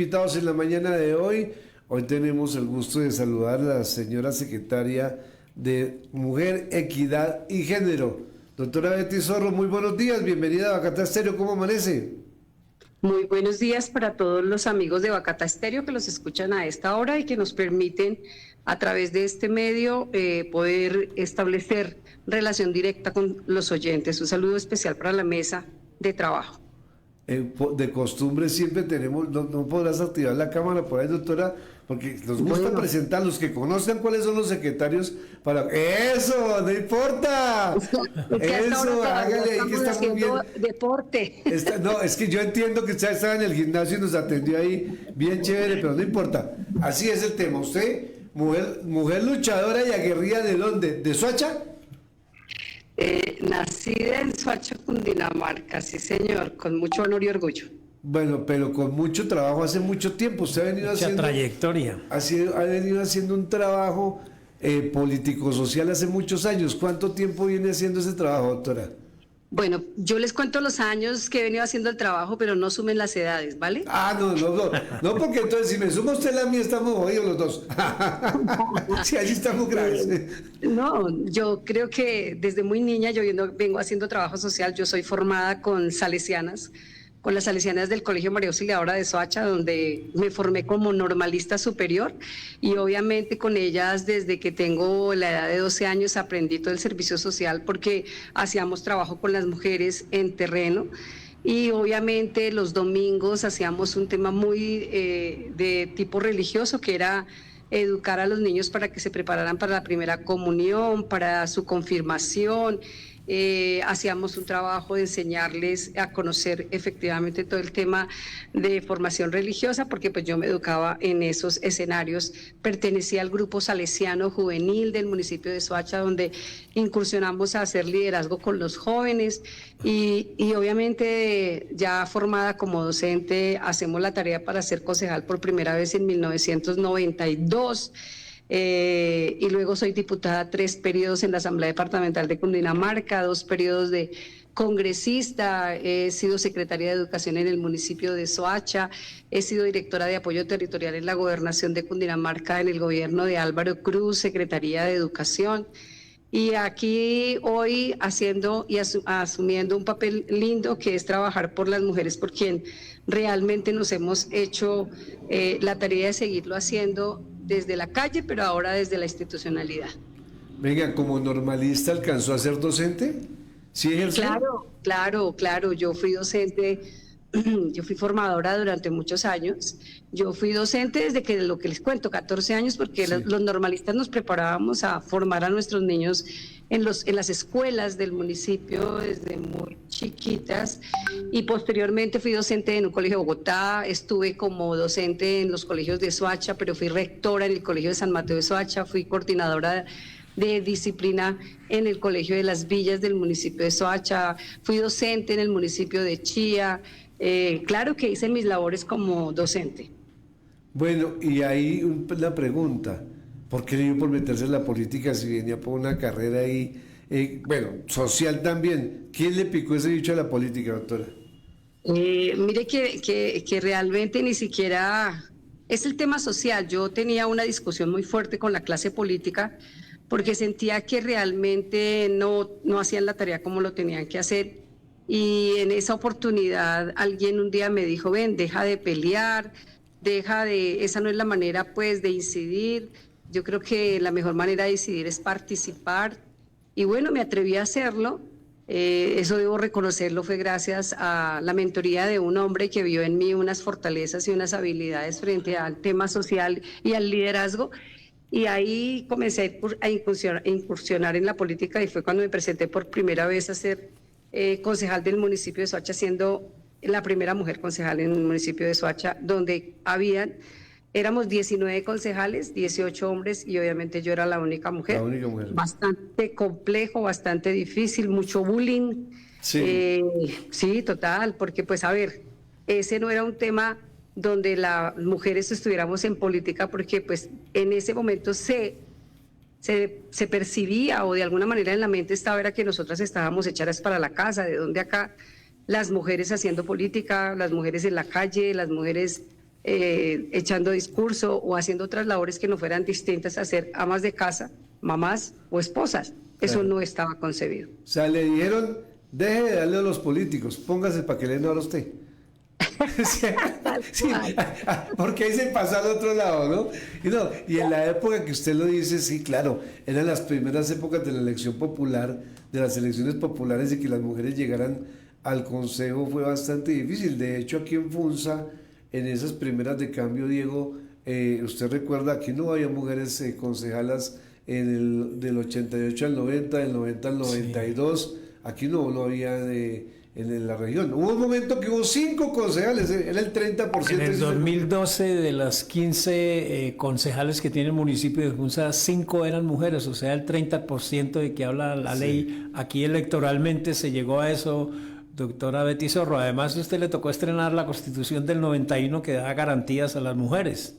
Invitados en la mañana de hoy. Hoy tenemos el gusto de saludar a la señora secretaria de Mujer, Equidad y Género, doctora Betty Zorro. Muy buenos días, bienvenida a Bacata Estéreo. ¿Cómo amanece? Muy buenos días para todos los amigos de Bacata Estéreo que los escuchan a esta hora y que nos permiten a través de este medio poder establecer relación directa con los oyentes. Un saludo especial para la mesa de trabajo. De costumbre siempre tenemos, no podrás activar la cámara por ahí, doctora, porque nos gusta presentar los que conozcan cuáles son los secretarios para... ¡Eso! ¡No importa! Eso, hágale ahí que está muy bien. Deporte. No, es que yo entiendo que usted estaba en el gimnasio y nos atendió ahí bien chévere, pero no importa. Así es el tema. Usted, mujer luchadora y aguerrida, ¿de dónde? ¿De Soacha? Nacida en Soacha, Cundinamarca, sí señor, con mucho honor y orgullo. Bueno, pero con mucho trabajo hace mucho tiempo. Usted ha venido haciendo... trayectoria. Ha venido haciendo un trabajo político-social hace muchos años. ¿Cuánto tiempo viene haciendo ese trabajo, doctora? Bueno, yo les cuento los años que he venido haciendo el trabajo, pero no sumen las edades, ¿vale? No, porque entonces si me suma usted la mía estamos jodidos los dos. Sí, allí estamos graves. No, yo creo que desde muy niña yo vengo haciendo trabajo social. Yo soy formada con salesianas, con las salesianas del Colegio María Auxiliadora de Soacha, donde me formé como normalista superior, y obviamente con ellas desde que tengo la edad de 12 años aprendí todo el servicio social porque hacíamos trabajo con las mujeres en terreno. Y obviamente los domingos hacíamos un tema muy de tipo religioso, que era educar a los niños para que se prepararan para la primera comunión, para su confirmación. Hacíamos un trabajo de enseñarles a conocer efectivamente todo el tema de formación religiosa, porque pues yo me educaba en esos escenarios. Pertenecía al grupo salesiano juvenil del municipio de Soacha, donde incursionamos a hacer liderazgo con los jóvenes y obviamente ya formada como docente hacemos la tarea para ser concejal por primera vez en 1992. Y luego soy diputada 3 periodos en la Asamblea Departamental de Cundinamarca, 2 periodos de congresista, he sido secretaria de Educación en el municipio de Soacha, he sido directora de apoyo territorial en la Gobernación de Cundinamarca en el gobierno de Álvaro Cruz, Secretaría de Educación. Y aquí hoy haciendo y asumiendo un papel lindo que es trabajar por las mujeres, por quien realmente nos hemos hecho la tarea de seguirlo haciendo desde la calle, pero ahora desde la institucionalidad. Venga, como normalista, ¿alcanzó a ser docente? ¿Sí ejerció? Claro, yo fui docente. Yo fui formadora durante muchos años. Yo fui docente desde que, lo que les cuento, 14 años, porque sí, los normalistas nos preparábamos a formar a nuestros niños en las escuelas del municipio desde muy chiquitas, y posteriormente fui docente en un colegio de Bogotá, estuve como docente en los colegios de Soacha, pero fui rectora en el colegio de San Mateo de Soacha, fui coordinadora de disciplina en el Colegio de las Villas del municipio de Soacha, fui docente en el municipio de Chía. Claro que hice mis labores como docente. Bueno, y ahí la pregunta, ¿por qué le dio por meterse en la política si venía por una carrera ahí, social también? ¿Quién le picó ese bicho a la política, doctora? Mire que realmente ni siquiera es el tema social. Yo tenía una discusión muy fuerte con la clase política porque sentía que realmente no hacían la tarea como lo tenían que hacer. Y en esa oportunidad alguien un día me dijo, ven, deja de pelear, esa no es la manera pues de incidir. Yo creo que la mejor manera de incidir es participar. Y bueno, me atreví a hacerlo. Eso debo reconocerlo, fue gracias a la mentoría de un hombre que vio en mí unas fortalezas y unas habilidades frente al tema social y al liderazgo. Y ahí comencé a incursionar en la política, y fue cuando me presenté por primera vez a ser concejal del municipio de Soacha, siendo la primera mujer concejal en el municipio de Soacha, donde éramos 19 concejales, 18 hombres, y obviamente yo era la única mujer. La única mujer. Bastante complejo, bastante difícil, mucho bullying. Sí. Sí, total, porque pues a ver, ese no era un tema donde las mujeres estuviéramos en política, porque pues en ese momento se percibía, o de alguna manera en la mente estaba, era que nosotras estábamos echadas para la casa, de donde acá las mujeres haciendo política, las mujeres en la calle, las mujeres echando discurso o haciendo otras labores que no fueran distintas a ser amas de casa, mamás o esposas. Eso Claro. no estaba concebido. O sea, le dijeron, deje de darle a los políticos, póngase para que le den ahora a usted. Sí, sí, porque ahí se pasó al otro lado, ¿no? Y en la época que usted lo dice, sí, claro, eran las primeras épocas de la elección popular, de las elecciones populares, y que las mujeres llegaran al consejo fue bastante difícil. De hecho, aquí en Funza, en esas primeras de cambio, Diego, usted recuerda, aquí no había mujeres concejalas del 88 al 90, del 90 al 92, aquí no había en la región. Hubo un momento que hubo 5 concejales, era el 30%. En el 2012, de las 15 concejales que tiene el municipio de Funza, 5 eran mujeres, o sea, el 30% de que habla la ley. Aquí electoralmente se llegó a eso, doctora Betty Zorro. Además, a usted le tocó estrenar la Constitución del 91 que da garantías a las mujeres.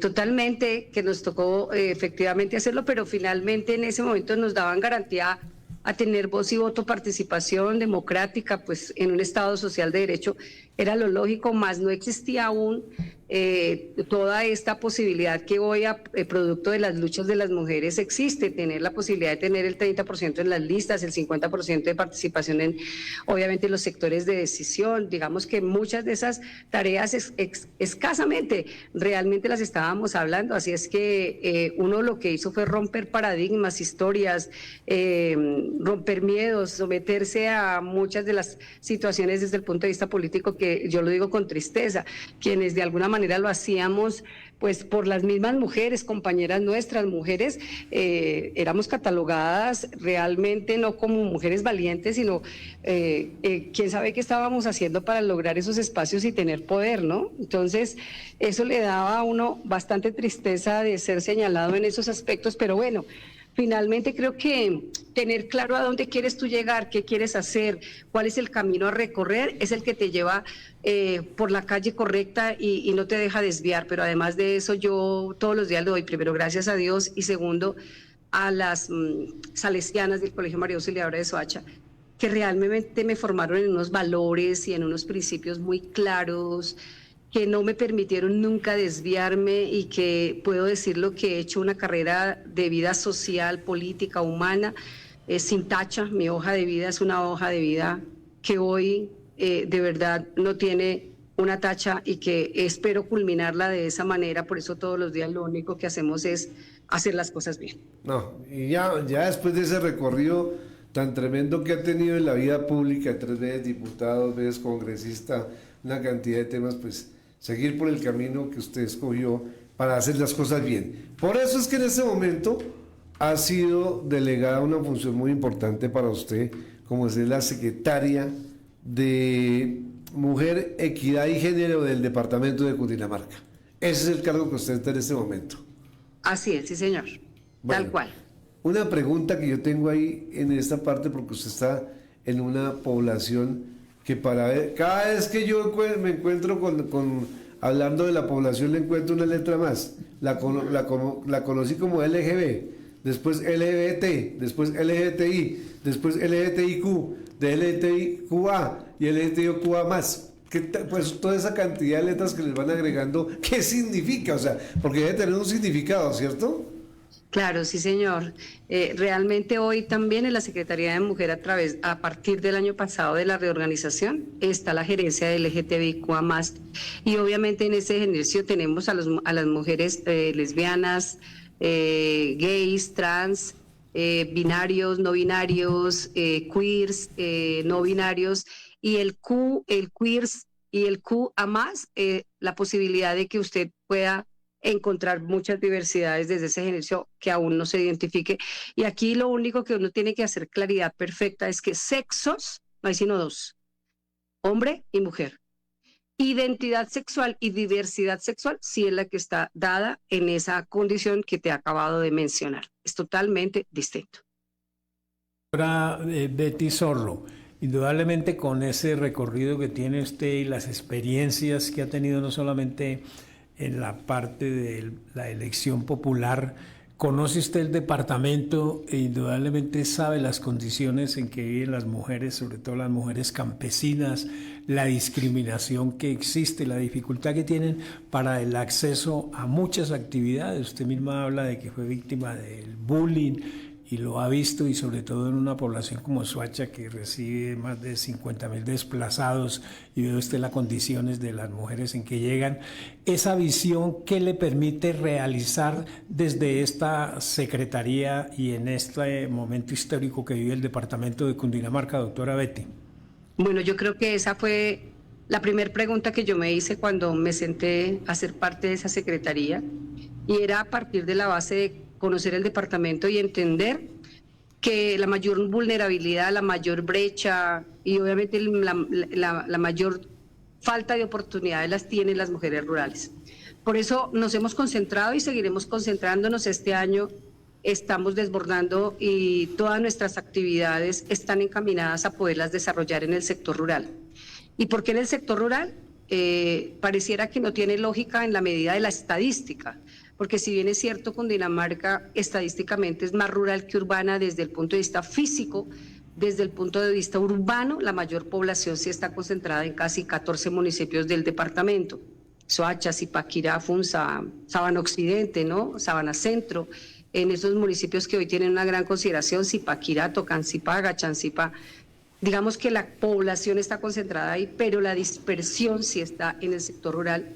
Totalmente, que nos tocó efectivamente hacerlo, pero finalmente en ese momento nos daban garantía a tener voz y voto, participación democrática, pues en un Estado social de derecho era lo lógico, más no existía aún toda esta posibilidad que hoy, producto de las luchas de las mujeres, existe, tener la posibilidad de tener el 30% en las listas, el 50% de participación en, obviamente, los sectores de decisión. Digamos que muchas de esas tareas escasamente realmente las estábamos hablando, así es que uno lo que hizo fue romper paradigmas, historias, romper miedos, someterse a muchas de las situaciones desde el punto de vista político, que yo lo digo con tristeza, quienes de alguna manera lo hacíamos pues por las mismas mujeres, compañeras nuestras, mujeres, éramos catalogadas realmente no como mujeres valientes, sino quién sabe qué estábamos haciendo para lograr esos espacios y tener poder, ¿no? Entonces, eso le daba a uno bastante tristeza de ser señalado en esos aspectos, pero bueno, finalmente creo que tener claro a dónde quieres tú llegar, qué quieres hacer, cuál es el camino a recorrer, es el que te lleva por la calle correcta y no te deja desviar. Pero además de eso, yo todos los días le doy primero gracias a Dios y segundo a las salesianas del Colegio María Auxiliadora de Soacha, que realmente me formaron en unos valores y en unos principios muy claros, que no me permitieron nunca desviarme y que puedo decirlo que he hecho una carrera de vida social, política, humana, sin tacha. Mi hoja de vida es una hoja de vida que hoy de verdad no tiene una tacha y que espero culminarla de esa manera. Por eso todos los días lo único que hacemos es hacer las cosas bien. No, y ya después de ese recorrido tan tremendo que ha tenido en la vida pública, 3 veces diputado, 2 veces congresista, una cantidad de temas, pues seguir por el camino que usted escogió para hacer las cosas bien. Por eso es que en este momento ha sido delegada una función muy importante para usted, como es la secretaria de Mujer, Equidad y Género del departamento de Cundinamarca. Ese es el cargo que usted está en este momento. Así es, sí señor, Bueno, tal cual. Una pregunta que yo tengo ahí en esta parte, porque usted está en una población que cada vez que yo me encuentro hablando de la población, le encuentro una letra más. La conocí como LGB, después LGBT, después LGTI, después LGTIQ, de LGTIQA y LGTIQA más. Pues toda esa cantidad de letras que les van agregando, ¿qué significa? O sea, porque debe tener un significado, ¿cierto? Claro, sí, señor. Realmente hoy también en la Secretaría de Mujer, a partir del año pasado de la reorganización, está la gerencia de LGTBIQA+, y obviamente en ese ejercicio tenemos a las mujeres lesbianas, gays, trans, binarios, no binarios, queers, no binarios, y el queers y el QA+, la posibilidad de que usted pueda encontrar muchas diversidades desde ese ejercicio que aún no se identifique. Y aquí lo único que uno tiene que hacer claridad perfecta es que sexos, no hay sino 2, hombre y mujer. Identidad sexual y diversidad sexual sí es la que está dada en esa condición que te he acabado de mencionar. Es totalmente distinto. Ahora, Betty Zorro, indudablemente con ese recorrido que tiene usted y las experiencias que ha tenido no solamente en la parte de la elección popular Conoce usted el departamento e indudablemente sabe las condiciones en que viven las mujeres, sobre todo las mujeres campesinas, la discriminación que existe, la dificultad que tienen para el acceso a muchas actividades. Usted misma habla de que fue víctima del bullying y lo ha visto, y sobre todo en una población como Soacha, que recibe más de 50.000 desplazados, y ve usted las condiciones de las mujeres en que llegan. Esa visión, ¿qué le permite realizar desde esta secretaría y en este momento histórico que vive el departamento de Cundinamarca, doctora Betty? Bueno, yo creo que esa fue la primera pregunta que yo me hice cuando me senté a ser parte de esa secretaría, y era a partir de la base de conocer el departamento y entender que la mayor vulnerabilidad, la mayor brecha y obviamente la mayor falta de oportunidades las tienen las mujeres rurales. Por eso nos hemos concentrado y seguiremos concentrándonos. Este año estamos desbordando y todas nuestras actividades están encaminadas a poderlas desarrollar en el sector rural. ¿Y por qué en el sector rural? Pareciera que no tiene lógica en la medida de la estadística, porque si bien es cierto, Cundinamarca estadísticamente es más rural que urbana desde el punto de vista físico, desde el punto de vista urbano, la mayor población sí está concentrada en casi 14 municipios del departamento: Soacha, Zipaquirá, Funza, Sabana Occidente, ¿no? Sabana Centro. En esos municipios que hoy tienen una gran consideración, Zipaquirá, Tocancipá, Gachancipá. Digamos que la población está concentrada ahí, pero la dispersión sí está en el sector rural.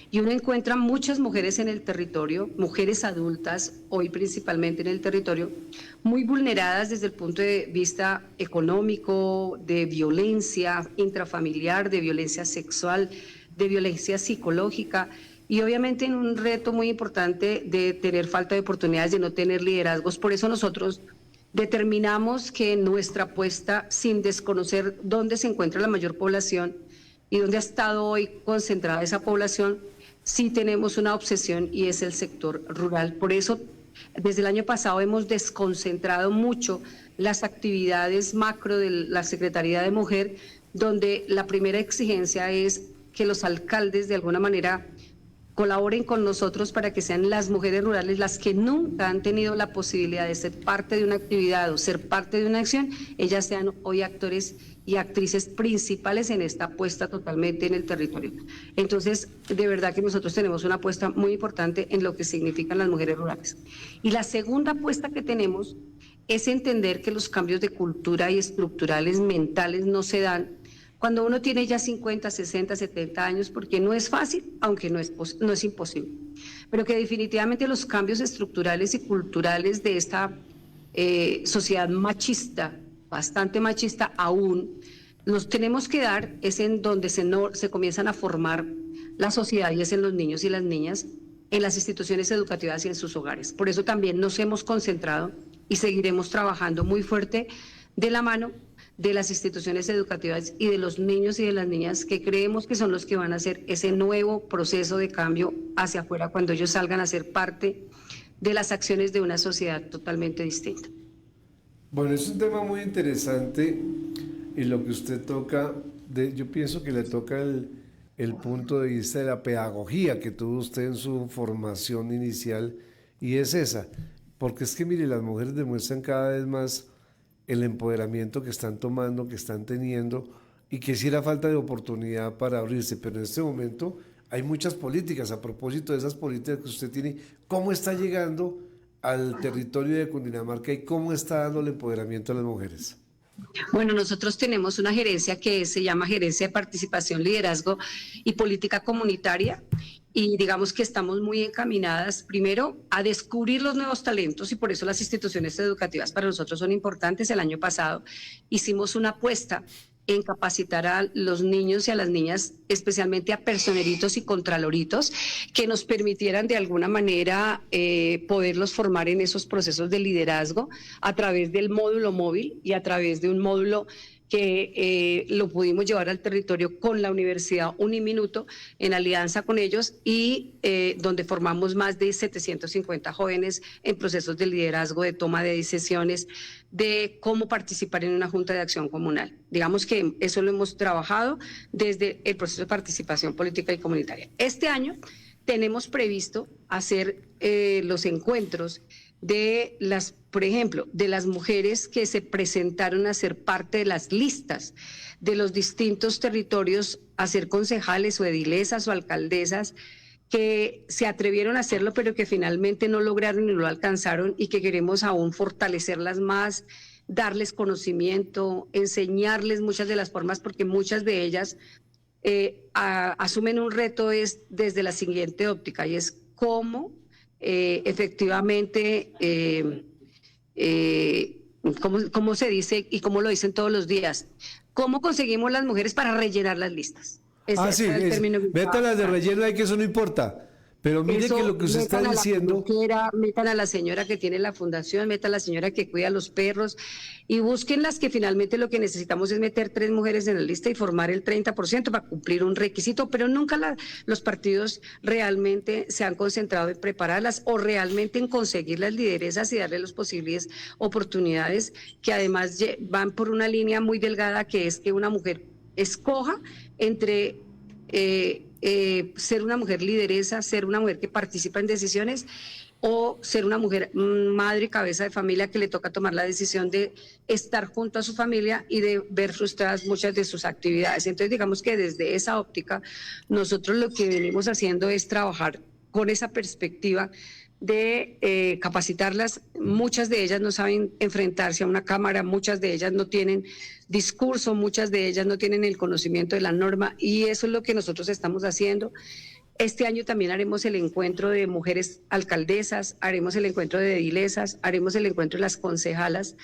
Y uno encuentra muchas mujeres en el territorio, mujeres adultas, hoy principalmente en el territorio, muy vulneradas desde el punto de vista económico, de violencia intrafamiliar, de violencia sexual, de violencia psicológica, y obviamente en un reto muy importante de tener falta de oportunidades, de no tener liderazgos. Por eso nosotros determinamos que nuestra apuesta, sin desconocer dónde se encuentra la mayor población y dónde ha estado hoy concentrada esa población, sí tenemos una obsesión, y es el sector rural. Por eso, desde el año pasado hemos desconcentrado mucho las actividades macro de la Secretaría de Mujer, donde la primera exigencia es que los alcaldes de alguna manera colaboren con nosotros para que sean las mujeres rurales las que nunca han tenido la posibilidad de ser parte de una actividad o ser parte de una acción, ellas sean hoy actores y actrices principales en esta apuesta totalmente en el territorio. Entonces, de verdad que nosotros tenemos una apuesta muy importante en lo que significan las mujeres rurales. Y la segunda apuesta que tenemos es entender que los cambios de cultura y estructurales mentales no se dan cuando uno tiene ya 50, 60, 70 años, porque no es fácil, aunque no es imposible. Pero que definitivamente los cambios estructurales y culturales de esta sociedad machista, bastante machista aún, los tenemos que dar es en donde se comienzan a formar la sociedad, y es en los niños y las niñas, en las instituciones educativas y en sus hogares. Por eso también nos hemos concentrado y seguiremos trabajando muy fuerte de la mano de las instituciones educativas y de los niños y de las niñas, que creemos que son los que van a hacer ese nuevo proceso de cambio hacia afuera cuando ellos salgan a ser parte de las acciones de una sociedad totalmente distinta. Bueno, es un tema muy interesante, y lo que usted toca, yo pienso que le toca el punto de vista de la pedagogía que tuvo usted en su formación inicial, y es esa, porque es que mire, las mujeres demuestran cada vez más el empoderamiento que están tomando, que están teniendo, y que sí era falta de oportunidad para abrirse, pero en este momento hay muchas políticas. A propósito de esas políticas que usted tiene, ¿cómo está llegando al territorio de Cundinamarca y cómo está dando el empoderamiento a las mujeres? Bueno, nosotros tenemos una gerencia que se llama Gerencia de Participación, Liderazgo y Política Comunitaria, y digamos que estamos muy encaminadas primero a descubrir los nuevos talentos, y por eso las instituciones educativas para nosotros son importantes. El año pasado hicimos una apuesta en capacitar a los niños y a las niñas, especialmente a personeritos y contraloritos, que nos permitieran de alguna manera poderlos formar en esos procesos de liderazgo a través del módulo móvil y a través de un módulo que lo pudimos llevar al territorio con la Universidad Uniminuto en alianza con ellos, y donde formamos más de 750 jóvenes en procesos de liderazgo, de toma de decisiones, de cómo participar en una junta de acción comunal. Digamos que eso lo hemos trabajado desde el proceso de participación política y comunitaria. Este año tenemos previsto hacer los encuentros por ejemplo, de las mujeres que se presentaron a ser parte de las listas de los distintos territorios, a ser concejales o edilesas o alcaldesas, que se atrevieron a hacerlo, pero que finalmente no lograron y no lo alcanzaron, y que queremos aún fortalecerlas más, darles conocimiento, enseñarles muchas de las formas, porque muchas de ellas asumen un reto desde la siguiente óptica, y es cómo efectivamente, cómo se dice y cómo lo dicen todos los días, cómo conseguimos las mujeres para rellenar las listas. Sí, métalas de relleno ahí, que eso no importa. Pero mire que lo que usted está diciendo... Metan a la señora que tiene la fundación, metan a la señora que cuida a los perros, y busquen las que finalmente lo que necesitamos es meter 3 mujeres en la lista y formar el 30% para cumplir un requisito, pero nunca los partidos realmente se han concentrado en prepararlas o realmente en conseguir las lideresas y darle las posibles oportunidades, que además van por una línea muy delgada, que es que una mujer escoja entre... ser una mujer lideresa, ser una mujer que participa en decisiones, o ser una mujer madre y cabeza de familia que le toca tomar la decisión de estar junto a su familia y de ver frustradas muchas de sus actividades. Entonces, digamos que desde esa óptica, nosotros lo que venimos haciendo es trabajar con esa perspectiva de capacitarlas. Muchas de ellas no saben enfrentarse a una cámara, muchas de ellas no tienen discurso, muchas de ellas no tienen el conocimiento de la norma, y eso es lo que nosotros estamos haciendo. Este año también haremos el encuentro de mujeres alcaldesas, haremos el encuentro de edilesas, haremos el encuentro de las concejalas,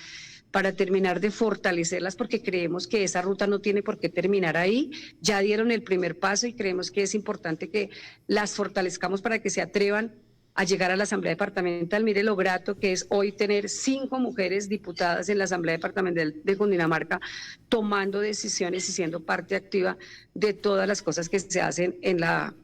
para terminar de fortalecerlas, porque creemos que esa ruta no tiene por qué terminar ahí. Ya dieron el primer paso y creemos que es importante que las fortalezcamos para que se atrevan a llegar a la Asamblea Departamental. Mire lo grato que es hoy tener 5 mujeres diputadas en la Asamblea Departamental de Cundinamarca, tomando decisiones y siendo parte activa de todas las cosas que se hacen en la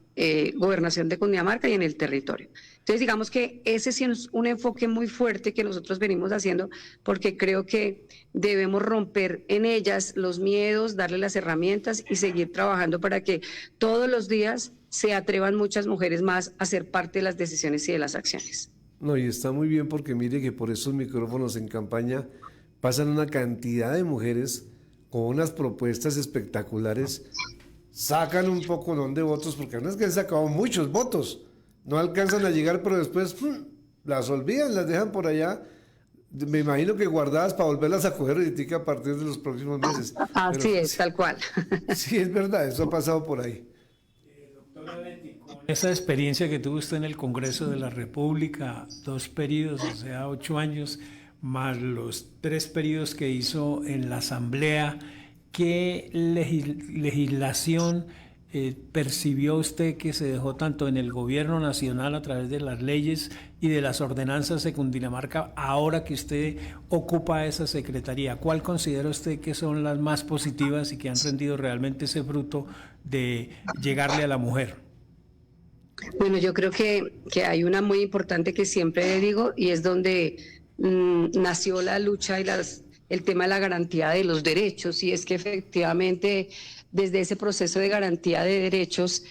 gobernación de Cundinamarca y en el territorio. Entonces, digamos que ese sí es un enfoque muy fuerte que nosotros venimos haciendo, porque creo que debemos romper en ellas los miedos, darle las herramientas y seguir trabajando para que todos los días se atrevan muchas mujeres más a ser parte de las decisiones y de las acciones. No, y está muy bien, porque mire que por esos micrófonos en campaña pasan una cantidad de mujeres con unas propuestas espectaculares, sacan un poco de votos, porque no es que han sacado muchos votos, no alcanzan a llegar, pero después las olvidan, las dejan por allá, me imagino que guardadas para volverlas a coger ahorita a partir de los próximos meses. Así es, tal cual. Sí, es verdad, eso ha pasado por ahí. Doctora Betty, con esa experiencia que tuvo usted en el Congreso de la República, 2 periodos, o sea, 8 años, más los 3 periodos que hizo en la Asamblea, ¿qué legislación percibió usted que se dejó tanto en el gobierno nacional a través de las leyes y de las ordenanzas de Cundinamarca ahora que usted ocupa esa secretaría? ¿Cuál considera usted que son las más positivas y que han rendido realmente ese fruto de llegarle a la mujer? Bueno, yo creo que hay una muy importante que siempre digo, y es donde nació la lucha y el tema de la garantía de los derechos, y es que efectivamente desde ese proceso de garantía de derechos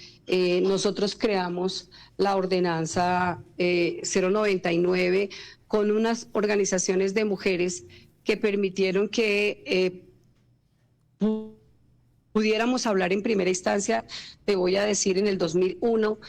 nosotros creamos la ordenanza 099 con unas organizaciones de mujeres que permitieron que pudiéramos hablar en primera instancia, te voy a decir, en el 2001,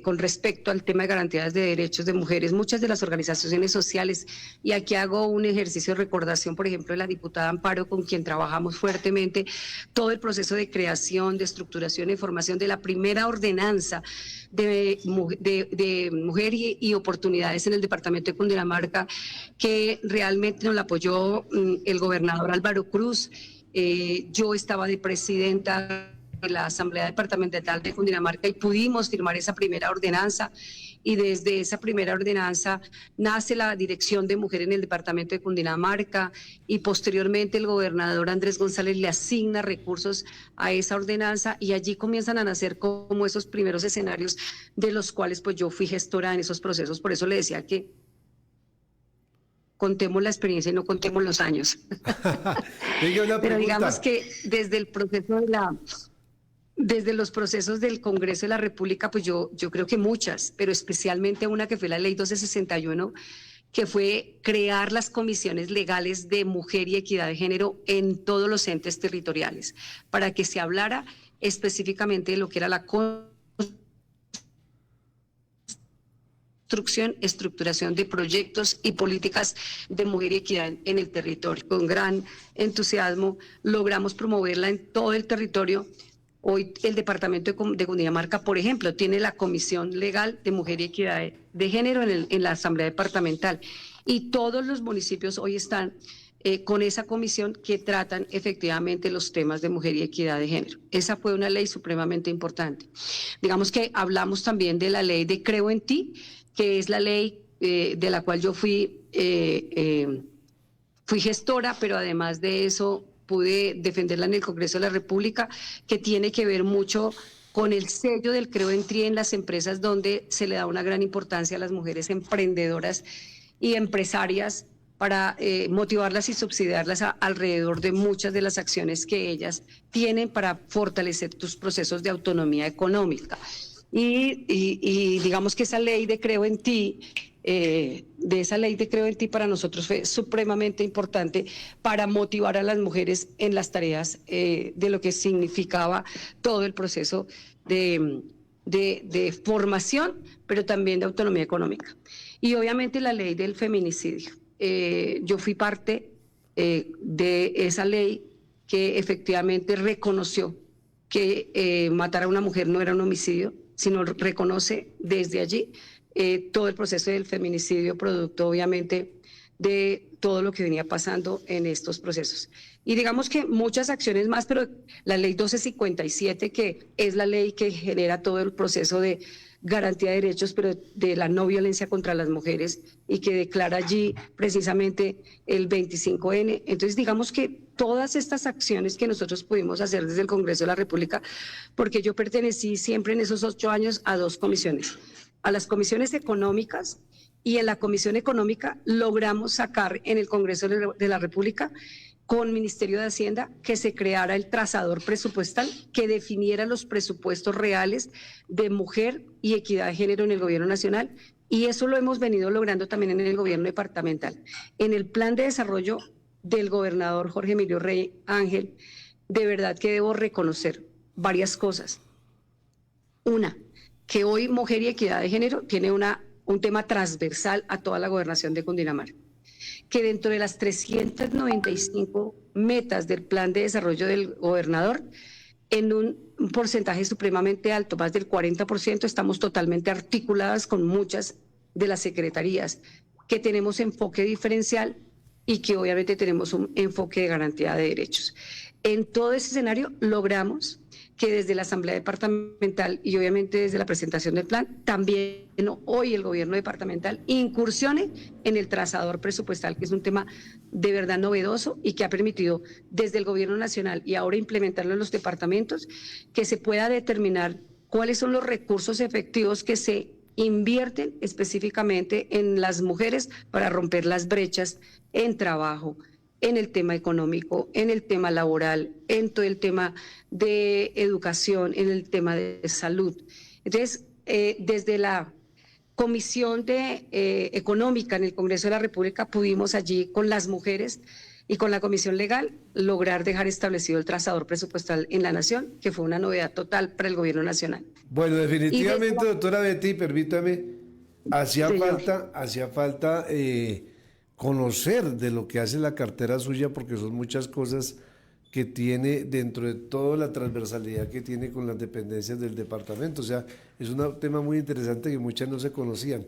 con respecto al tema de garantías de derechos de mujeres. Muchas de las organizaciones sociales, y aquí hago un ejercicio de recordación, por ejemplo, de la diputada Amparo, con quien trabajamos fuertemente, todo el proceso de creación, de estructuración e formación de la primera ordenanza de mujer y oportunidades en el departamento de Cundinamarca, que realmente nos la apoyó el gobernador Álvaro Cruz. Yo estaba de presidenta de la Asamblea Departamental de Cundinamarca y pudimos firmar esa primera ordenanza, y desde esa primera ordenanza nace la Dirección de Mujer en el Departamento de Cundinamarca, y posteriormente el gobernador Andrés González le asigna recursos a esa ordenanza, y allí comienzan a nacer como esos primeros escenarios de los cuales pues yo fui gestora en esos procesos. Por eso le decía que contemos la experiencia y no contemos los años. Pero digamos que desde el proceso desde los procesos del Congreso de la República, pues yo creo que muchas, pero especialmente una que fue la Ley 1261, que fue crear las comisiones legales de mujer y equidad de género en todos los entes territoriales, para que se hablara específicamente de lo que era la estructuración de proyectos y políticas de mujer y equidad en el territorio. Con gran entusiasmo logramos promoverla en todo el territorio. Hoy el departamento de Cundinamarca, por ejemplo, tiene la Comisión Legal de Mujer y Equidad de Género en la Asamblea Departamental, y todos los municipios hoy están con esa comisión que tratan efectivamente los temas de mujer y equidad de género. Esa fue una ley supremamente importante. Digamos que hablamos también de la ley de Creo en Ti, que es la ley de la cual yo fui gestora, pero además de eso pude defenderla en el Congreso de la República, que tiene que ver mucho con el sello del Creo en Ti en las empresas, donde se le da una gran importancia a las mujeres emprendedoras y empresarias para motivarlas y subsidiarlas alrededor de muchas de las acciones que ellas tienen para fortalecer tus procesos de autonomía económica. Y digamos que esa ley de Creo en Ti, para nosotros fue supremamente importante para motivar a las mujeres en las tareas de lo que significaba todo el proceso de formación, pero también de autonomía económica. Y obviamente la ley del feminicidio. Yo fui parte de esa ley que efectivamente reconoció que matar a una mujer no era un homicidio, sino reconoce desde allí todo el proceso del feminicidio, producto obviamente de todo lo que venía pasando en estos procesos. Y digamos que muchas acciones más, pero la ley 1257, que es la ley que genera todo el proceso de garantía de derechos, pero de la no violencia contra las mujeres, y que declara allí precisamente el 25N. Entonces, digamos que todas estas acciones que nosotros pudimos hacer desde el Congreso de la República, porque yo pertenecí siempre en esos 8 años a 2 comisiones, a las comisiones económicas, y en la Comisión Económica logramos sacar en el Congreso de la República, con Ministerio de Hacienda, que se creara el trazador presupuestal que definiera los presupuestos reales de mujer y equidad de género en el Gobierno Nacional, y eso lo hemos venido logrando también en el Gobierno Departamental. En el plan de desarrollo del gobernador Jorge Emilio Rey Ángel, de verdad que debo reconocer varias cosas. Una, que hoy mujer y equidad de género tiene un tema transversal a toda la gobernación de Cundinamarca, que dentro de las 395 metas del plan de desarrollo del gobernador, en un porcentaje supremamente alto, más del 40%, estamos totalmente articuladas con muchas de las secretarías, que tenemos enfoque diferencial y que obviamente tenemos un enfoque de garantía de derechos. En todo ese escenario logramos que desde la Asamblea Departamental y obviamente desde la presentación del plan, también hoy el Gobierno Departamental incursione en el trazador presupuestal, que es un tema de verdad novedoso y que ha permitido desde el Gobierno Nacional y ahora implementarlo en los departamentos, que se pueda determinar cuáles son los recursos efectivos que se invierten específicamente en las mujeres para romper las brechas en trabajo, en el tema económico, en el tema laboral, en todo el tema de educación, en el tema de salud. Entonces, desde la Comisión Económica en el Congreso de la República pudimos allí con las mujeres y con la Comisión Legal lograr dejar establecido el trazador presupuestal en la Nación, que fue una novedad total para el Gobierno Nacional. Bueno, definitivamente, doctora Betty, permítame, hacía falta conocer de lo que hace la cartera suya, porque son muchas cosas que tiene dentro de toda la transversalidad que tiene con las dependencias del departamento. O sea, es un tema muy interesante que muchas no se conocían.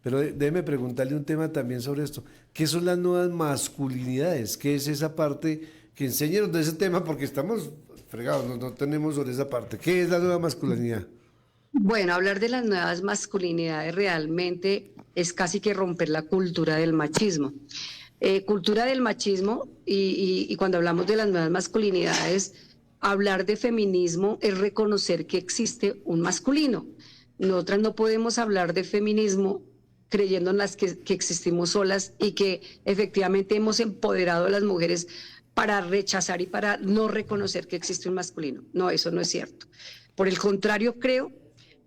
Pero déjeme preguntarle un tema también sobre esto. ¿Qué son las nuevas masculinidades? ¿Qué es esa parte? Que enséñenos de ese tema, porque estamos fregados, no tenemos sobre esa parte. ¿Qué es la nueva masculinidad? Bueno, hablar de las nuevas masculinidades realmente es casi que romper la cultura del machismo. Cultura del machismo, y cuando hablamos de las nuevas masculinidades, hablar de feminismo es reconocer que existe un masculino. Nosotras no podemos hablar de feminismo creyendo en las que existimos solas y que efectivamente hemos empoderado a las mujeres para rechazar y para no reconocer que existe un masculino. No, eso no es cierto. Por el contrario, creo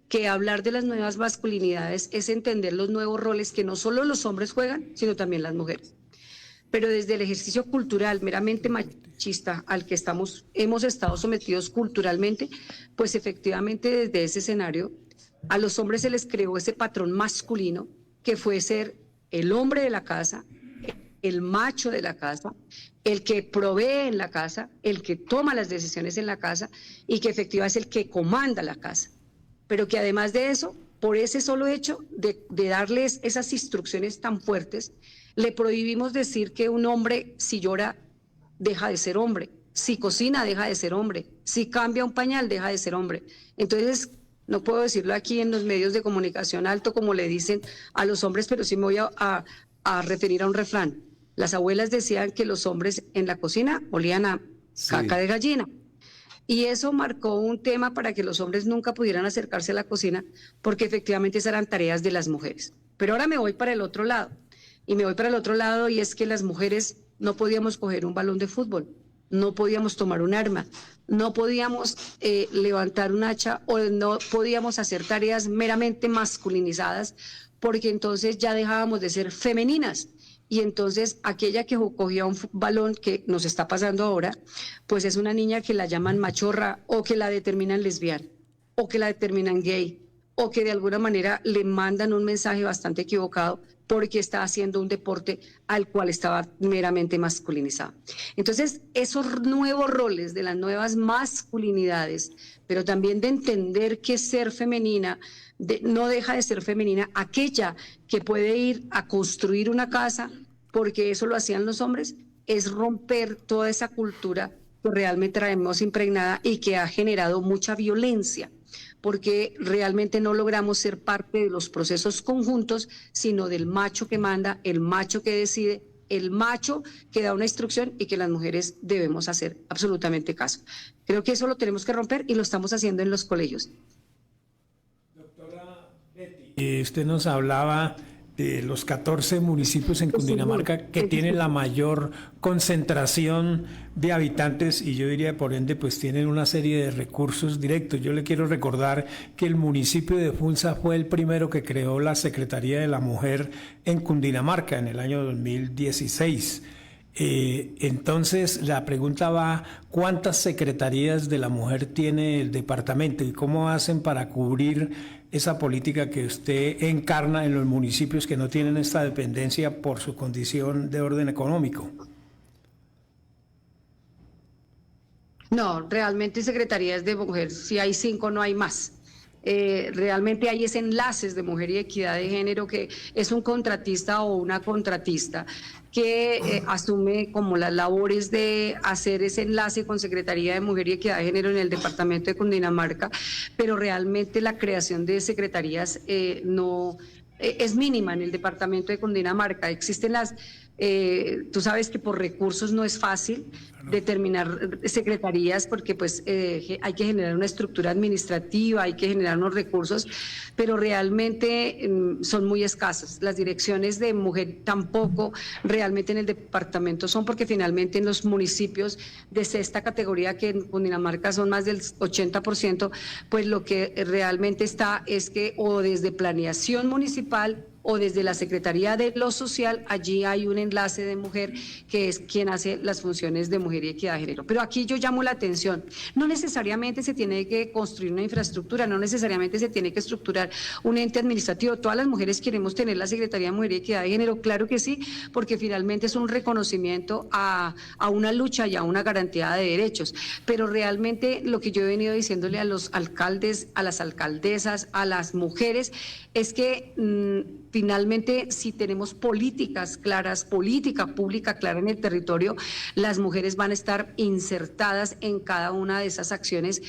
que hablar de las nuevas masculinidades es entender los nuevos roles que no solo los hombres juegan, sino también las mujeres. Pero desde el ejercicio cultural meramente machista al que hemos estado sometidos culturalmente, pues efectivamente desde ese escenario a los hombres se les creó ese patrón masculino que fue ser el hombre de la casa, el macho de la casa, el que provee en la casa, el que toma las decisiones en la casa y que efectivamente es el que comanda la casa. Pero que además de eso, por ese solo hecho de darles esas instrucciones tan fuertes, le prohibimos decir que un hombre, si llora, deja de ser hombre, si cocina, deja de ser hombre, si cambia un pañal, deja de ser hombre. Entonces, no puedo decirlo aquí en los medios de comunicación alto como le dicen a los hombres, pero sí me voy a referir a un refrán. Las abuelas decían que los hombres en la cocina olían a caca de gallina. Y eso marcó un tema para que los hombres nunca pudieran acercarse a la cocina, porque efectivamente esas eran tareas de las mujeres. Pero ahora me voy para el otro lado. Y me voy para el otro lado, y es que las mujeres no podíamos coger un balón de fútbol, no podíamos tomar un arma, no podíamos levantar un hacha o no podíamos hacer tareas meramente masculinizadas, porque entonces ya dejábamos de ser femeninas. Y entonces aquella que cogía un balón, que nos está pasando ahora, pues es una niña que la llaman machorra o que la determinan lesbiana o que la determinan gay o que de alguna manera le mandan un mensaje bastante equivocado porque está haciendo un deporte al cual estaba meramente masculinizado. Entonces, esos nuevos roles de las nuevas masculinidades, pero también de entender que ser femenina no deja de ser femenina aquella que puede ir a construir una casa, porque eso lo hacían los hombres, es romper toda esa cultura que realmente traemos impregnada y que ha generado mucha violencia, porque realmente no logramos ser parte de los procesos conjuntos, sino del macho que manda, el macho que decide, el macho que da una instrucción y que las mujeres debemos hacer absolutamente caso. Creo que eso lo tenemos que romper y lo estamos haciendo en los colegios. Doctora Betty, usted nos hablaba de los 14 municipios en Cundinamarca que tienen la mayor concentración de habitantes y yo diría por ende pues tienen una serie de recursos directos. Yo le quiero recordar que el municipio de Funza fue el primero que creó la Secretaría de la Mujer en Cundinamarca en el año 2016. Entonces la pregunta va, ¿cuántas secretarías de la mujer tiene el departamento y cómo hacen para cubrir esa política que usted encarna en los municipios que no tienen esta dependencia por su condición de orden económico? No, realmente secretarías de mujer, si hay 5 no hay más. Realmente hay ese enlaces de mujer y equidad de género que es un contratista o una contratista que asume como las labores de hacer ese enlace con Secretaría de Mujer y Equidad de Género en el departamento de Cundinamarca, pero realmente la creación de secretarías no es mínima en el departamento de Cundinamarca. Existen tú sabes que por recursos no es fácil determinar secretarías porque pues hay que generar una estructura administrativa, hay que generar unos recursos, pero realmente son muy escasos. Las direcciones de mujer tampoco realmente en el departamento son, porque finalmente en los municipios de sexta categoría, que en Cundinamarca son más del 80%, pues lo que realmente está es que o desde planeación municipal o desde la Secretaría de lo Social, allí hay un enlace de mujer que es quien hace las funciones de mujer y equidad de género. Pero aquí yo llamo la atención, no necesariamente se tiene que construir una infraestructura, no necesariamente se tiene que estructurar un ente administrativo. Todas las mujeres queremos tener la Secretaría de Mujer y Equidad de Género, claro que sí, porque finalmente es un reconocimiento a una lucha y a una garantía de derechos. Pero realmente lo que yo he venido diciéndole a los alcaldes, a las alcaldesas, a las mujeres, es que finalmente, si tenemos políticas claras, política pública clara en el territorio, las mujeres van a estar insertadas en cada una de esas acciones,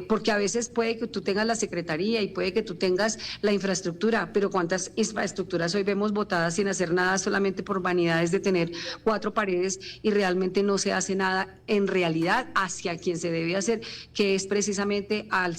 porque a veces puede que tú tengas la secretaría y puede que tú tengas la infraestructura, pero ¿cuántas infraestructuras hoy vemos botadas sin hacer nada solamente por vanidades de tener 4 paredes y realmente no se hace nada en realidad hacia quien se debe hacer, que es precisamente a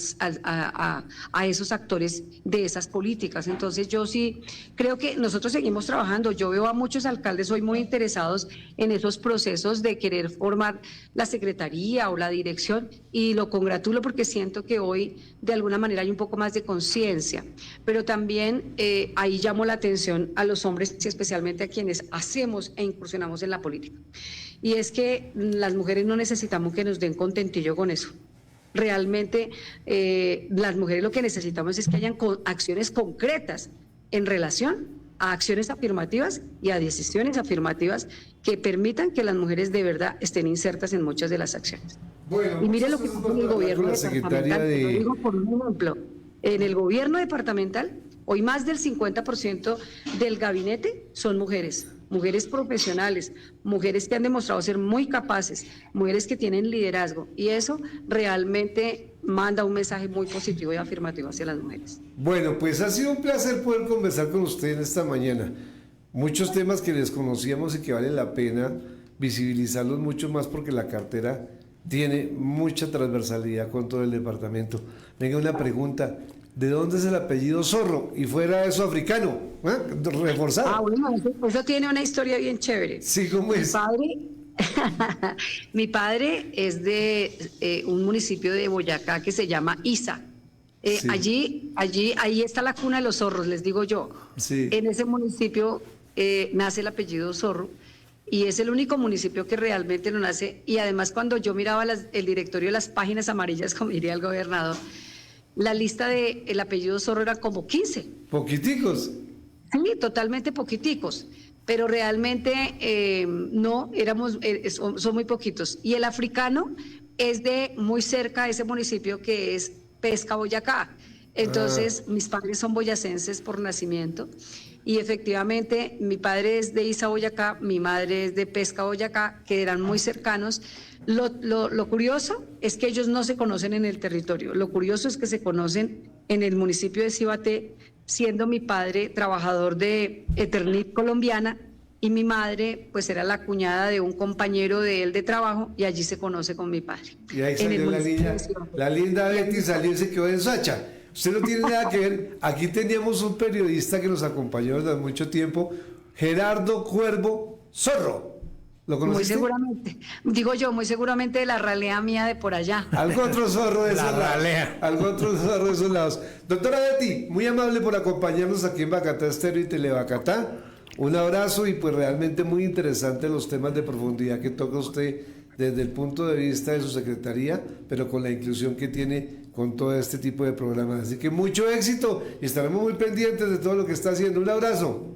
esos actores de esas políticas? Entonces yo sí creo que nosotros seguimos trabajando. Yo veo a muchos alcaldes hoy muy interesados en esos procesos de querer poder formar la secretaría o la dirección, y lo congratulo porque siento que hoy de alguna manera hay un poco más de conciencia, pero también ahí llamo la atención a los hombres y especialmente a quienes hacemos e incursionamos en la política. Y es que las mujeres no necesitamos que nos den contentillo con eso. Realmente las mujeres lo que necesitamos es que hayan acciones concretas en relación a acciones afirmativas y a decisiones afirmativas que permitan que las mujeres de verdad estén insertas en muchas de las acciones. Bueno, y mire lo que pasa en el gobierno departamental. Lo digo por un ejemplo, en el gobierno departamental, hoy más del 50% del gabinete son mujeres. Mujeres profesionales, mujeres que han demostrado ser muy capaces, mujeres que tienen liderazgo, y eso realmente manda un mensaje muy positivo y afirmativo hacia las mujeres. Bueno, pues ha sido un placer poder conversar con usted en esta mañana. Muchos temas que desconocíamos y que vale la pena visibilizarlos mucho más porque la cartera tiene mucha transversalidad con todo el departamento. Venga, una pregunta. ¿De dónde es el apellido Zorro? Y fuera eso africano, reforzado. Bueno, eso tiene una historia bien chévere. Sí, ¿cómo es? Mi padre es de un municipio de Boyacá que se llama Isa. Sí. Ahí está la cuna de los zorros, les digo yo. Sí. En ese municipio nace el apellido Zorro. Y es el único municipio que realmente lo nace. Y además, cuando yo miraba el directorio de las páginas amarillas, como diría el gobernador, la lista del apellido Zorro era como 15. ¿Poquiticos? Sí, totalmente poquiticos, pero realmente no, son muy poquitos. Y el africano es de muy cerca de ese municipio que es Pesca, Boyacá. Entonces, mis padres son boyacenses por nacimiento y efectivamente mi padre es de Isa, Boyacá, mi madre es de Pesca, Boyacá, que eran muy cercanos. Lo curioso es que ellos no se conocen en el territorio, lo curioso es que se conocen en el municipio de Cibaté, siendo mi padre trabajador de Eternit Colombiana y mi madre pues era la cuñada de un compañero de él de trabajo y allí se conoce con mi padre. Y ahí salió la niña, la linda Betty salió y se quedó en Sacha. Usted no tiene nada que ver, aquí teníamos un periodista que nos acompañó desde mucho tiempo, Gerardo Cuervo Zorro. ¿Lo conociste? Muy seguramente, digo yo, muy seguramente de la ralea mía de por allá. Algo otro zorro de esos lados. Algo otro zorro de esos lados. Doctora Betty, muy amable por acompañarnos aquí en Bacatá Estéreo y Telebacatá. Un abrazo y pues realmente muy interesante los temas de profundidad que toca usted desde el punto de vista de su secretaría, pero con la inclusión que tiene con todo este tipo de programas. Así que mucho éxito y estaremos muy pendientes de todo lo que está haciendo. Un abrazo.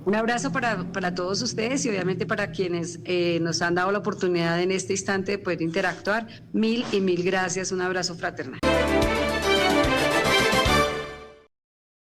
Un abrazo para todos ustedes y obviamente para quienes nos han dado la oportunidad en este instante de poder interactuar. Mil y mil gracias. Un abrazo fraternal.